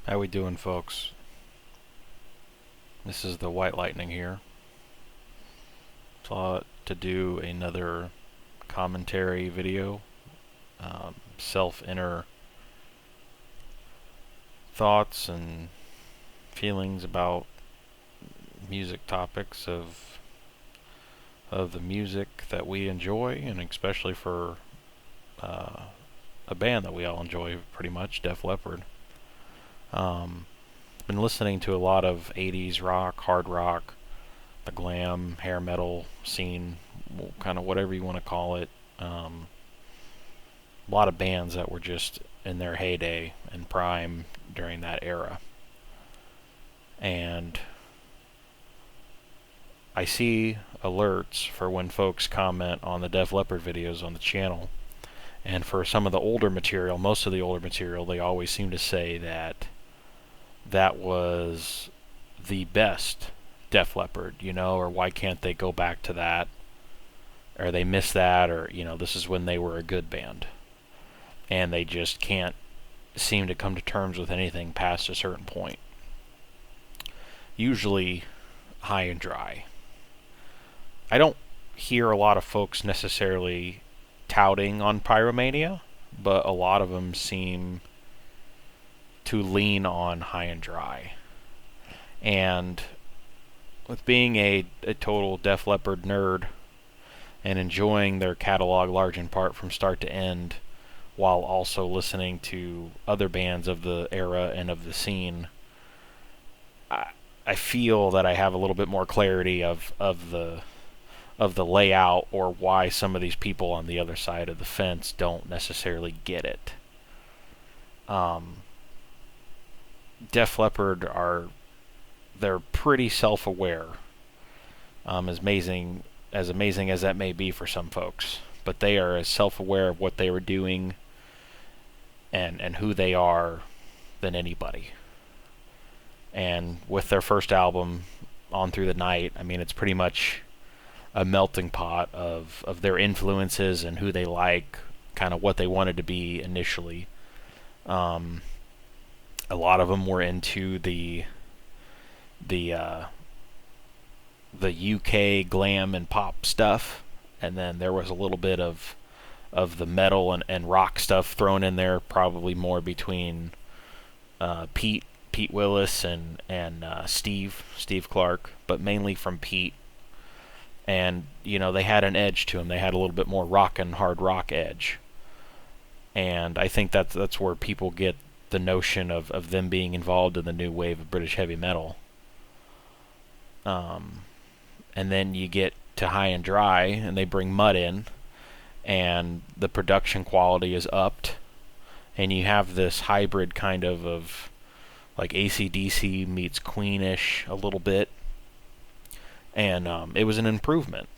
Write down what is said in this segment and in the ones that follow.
How we doing, folks? This is the White Lightning here. Thought to do another commentary video, self-inner thoughts and feelings about music topics of the music that we enjoy, and especially for a band that we all enjoy pretty much, Def Leppard. Been listening to a lot of 80s rock, hard rock, the glam, hair metal scene, kind of whatever you want to call it. A lot of bands that were just in their heyday and prime during that era. And I see alerts for when folks comment on the Def Leppard videos on the channel. And for some of the older material, most of the older material, they always seem to say that that was the best Def Leppard, or why can't they go back to that, or they miss that, or, this is when they were a good band. And they just can't seem to come to terms with anything past a certain point. Usually high and dry. I don't hear a lot of folks necessarily touting on Pyromania, but a lot of them seem to lean on high and dry. And with being a total Def Leppard nerd and enjoying their catalog large in part from start to end, while also listening to other bands of the era and of the scene, I feel that I have a little bit more clarity of the layout, or why some of these people on the other side of the fence don't necessarily get it. Def Leppard they're pretty self-aware, as amazing as that may be for some folks, but they are as self-aware of what they were doing and who they are than anybody. And with their first album, On Through the Night, it's pretty much a melting pot of their influences and who they like, kind of what they wanted to be initially. A lot of them were into the UK glam and pop stuff, and then there was a little bit of the metal and rock stuff thrown in there, probably more between Pete Willis and Steve Clark, but mainly from Pete. And they had an edge to them. They had a little bit more rock and hard rock edge, and I think that's where people get the notion of them being involved in the new wave of British heavy metal. And then you get to High and Dry, and they bring Mutt in, and the production quality is upped, and you have this hybrid kind of like AC/DC meets Queenish a little bit, and it was an improvement.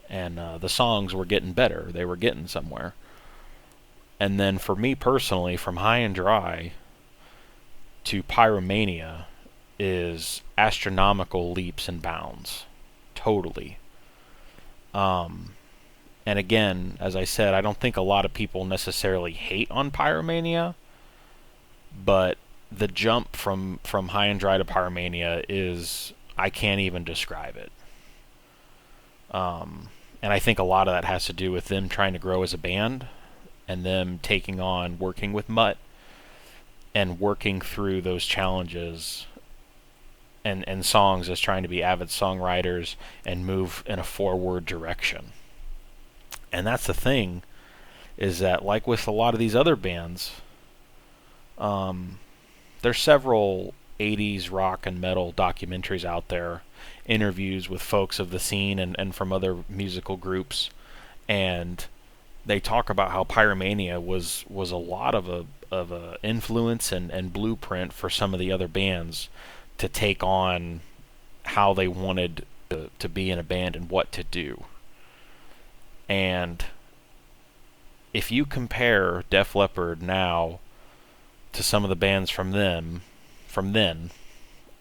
And the songs were getting better. They were getting somewhere. And then for me personally, from High and Dry to Pyromania is astronomical leaps and bounds. Totally. And again, as I said, I don't think a lot of people necessarily hate on Pyromania, but the jump from High and Dry to Pyromania is, I can't even describe it. And I think a lot of that has to do with them trying to grow as a band, and them taking on working with Mutt and working through those challenges and songs as trying to be avid songwriters and move in a forward direction. And that's the thing, is that like with a lot of these other bands, there's several 80s rock and metal documentaries out there, interviews with folks of the scene and from other musical groups, and they talk about how Pyromania was a lot of a influence and blueprint for some of the other bands to take on how they wanted to be in a band and what to do. And if you compare Def Leppard now to some of the bands from then,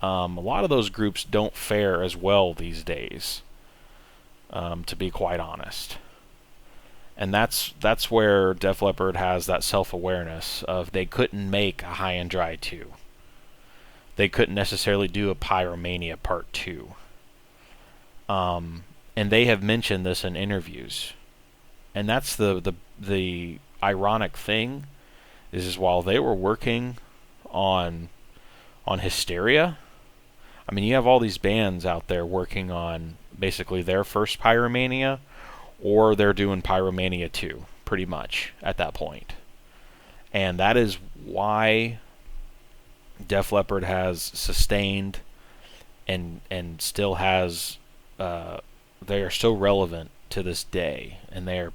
a lot of those groups don't fare as well these days, to be quite honest. And that's where Def Leppard has that self-awareness of they couldn't make a High and Dry 2. They couldn't necessarily do a Pyromania Part 2. And they have mentioned this in interviews. And that's the ironic thing is while they were working on Hysteria, I mean, you have all these bands out there working on basically their first Pyromania, or they're doing Pyromania 2, pretty much, at that point. And that is why Def Leppard has sustained and still has, they are so relevant to this day. And they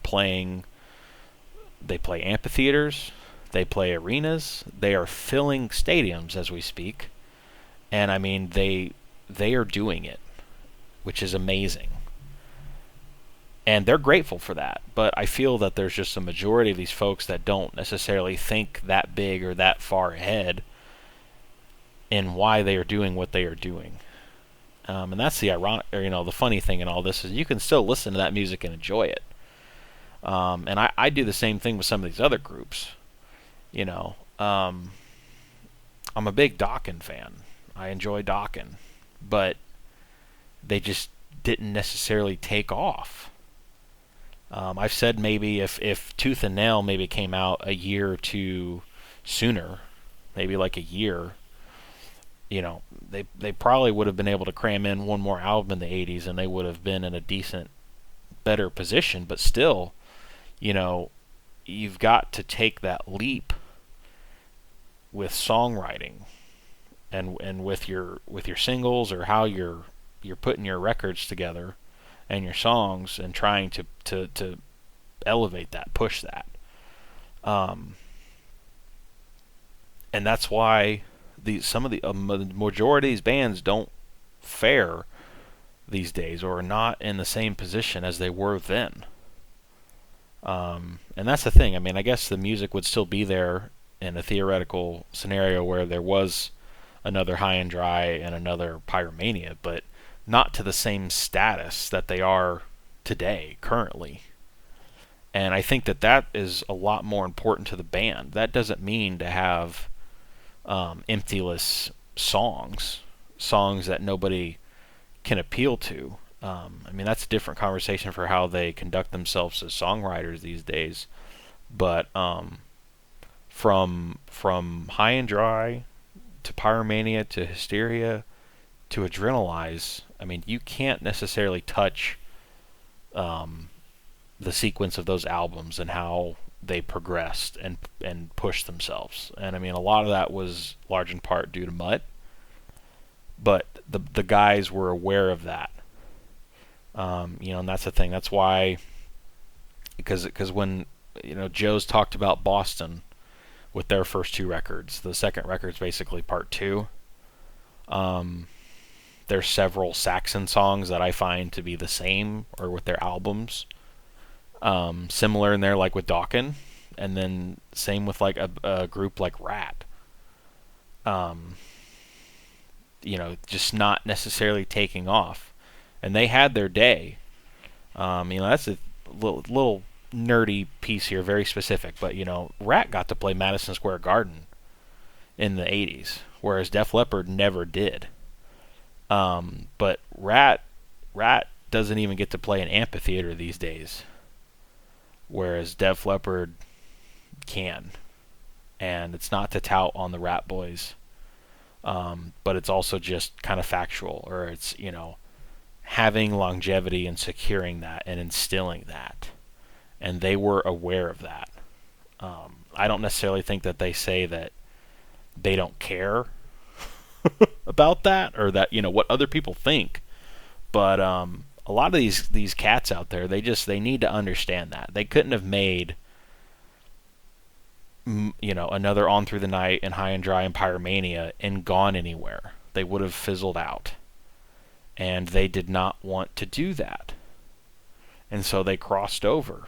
play amphitheaters, they play arenas, they are filling stadiums as we speak. And I mean, they are doing it, which is amazing. And they're grateful for that. But I feel that there's just a majority of these folks that don't necessarily think that big or that far ahead in why they are doing what they are doing. And that's the ironic, or, the funny thing in all this is you can still listen to that music and enjoy it. And I do the same thing with some of these other groups. I'm a big Dokken fan. I enjoy Dokken, but they just didn't necessarily take off. I've said maybe if Tooth and Nail maybe came out a year or two sooner, maybe like a year, they probably would have been able to cram in one more album in the 80s and they would have been in a decent, better position. But still, you've got to take that leap with songwriting and with your singles or how you're putting your records together and your songs and trying to elevate that, push that. And that's why some of the majority of these bands don't fare these days or are not in the same position as they were then. And that's the thing. I mean, I guess the music would still be there in a theoretical scenario where there was another High and Dry and another Pyromania, but not to the same status that they are today, currently. And I think that is a lot more important to the band. That doesn't mean to have emptyless songs that nobody can appeal to. I mean, that's a different conversation for how they conduct themselves as songwriters these days. But from High and Dry to Pyromania to Hysteria to Adrenalize, I mean, you can't necessarily touch the sequence of those albums and how they progressed and pushed themselves. And I mean, a lot of that was large in part due to Mutt, but the guys were aware of that. And that's the thing. That's why, because when Joe's talked about Boston with their first two records, the second record's basically part 2. There's several Saxon songs that I find to be the same or with their albums. Similar in there, like with Dokken, and then same with like a group like Ratt. Just not necessarily taking off, and they had their day. That's a little nerdy piece here, very specific, but Ratt got to play Madison Square Garden in the 80s, whereas Def Leppard never did. But Ratt doesn't even get to play an amphitheater these days, whereas Def Leppard can. And it's not to tout on the Ratt Boys, but it's also just kind of factual, or it's, having longevity and securing that and instilling that. And they were aware of that. I don't necessarily think that they say that they don't care about that, or that what other people think, but a lot of these cats out there, they need to understand that they couldn't have made another On Through the Night and High and Dry and Pyromania and gone anywhere. They would have fizzled out, and they did not want to do that, and so they crossed over.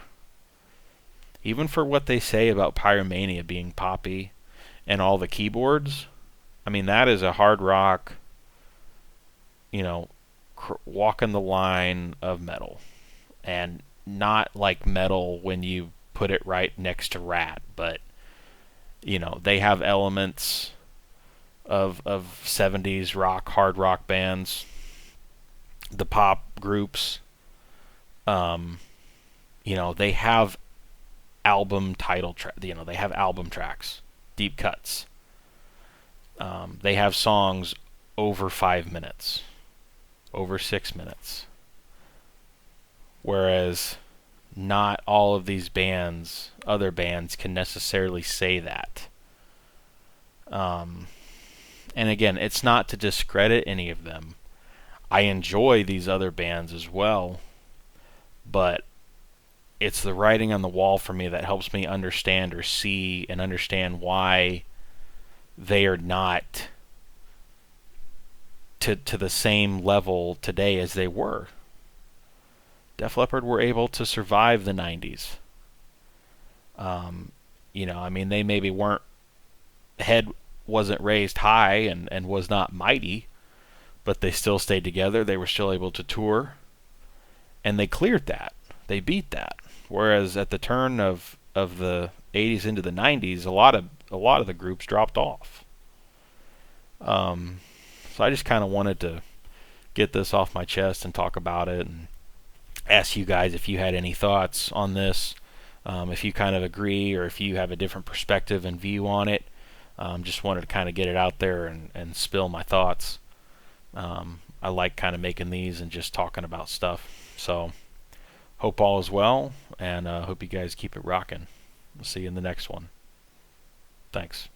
Even for what they say about Pyromania being poppy and all the keyboards, I mean, that is a hard rock, walking the line of metal. And not like metal when you put it right next to Ratt, but you know, they have elements of 70s rock, hard rock bands, the pop groups. You know, they have album title track. You know, they have album tracks, deep cuts. They have songs over 5 minutes, over 6 minutes. Whereas not all of these bands, other bands, can necessarily say that. And again, it's not to discredit any of them. I enjoy these other bands as well, but it's the writing on the wall for me that helps me understand or see and understand why they are not to the same level today as they were. Def Leppard were able to survive the 90s. You know, I mean, they maybe weren't, head wasn't raised high and was not mighty, but they still stayed together. They were still able to tour, and they cleared that. They beat that. Whereas at the turn of the 80s into the 90s, a lot of the groups dropped off. So I just kind of wanted to get this off my chest and talk about it, and ask you guys if you had any thoughts on this, if you kind of agree or if you have a different perspective and view on it. Just wanted to kind of get it out there and spill my thoughts. I like kind of making these and just talking about stuff. So hope all is well, and hope you guys keep it rocking. We'll see you in the next one. Thanks.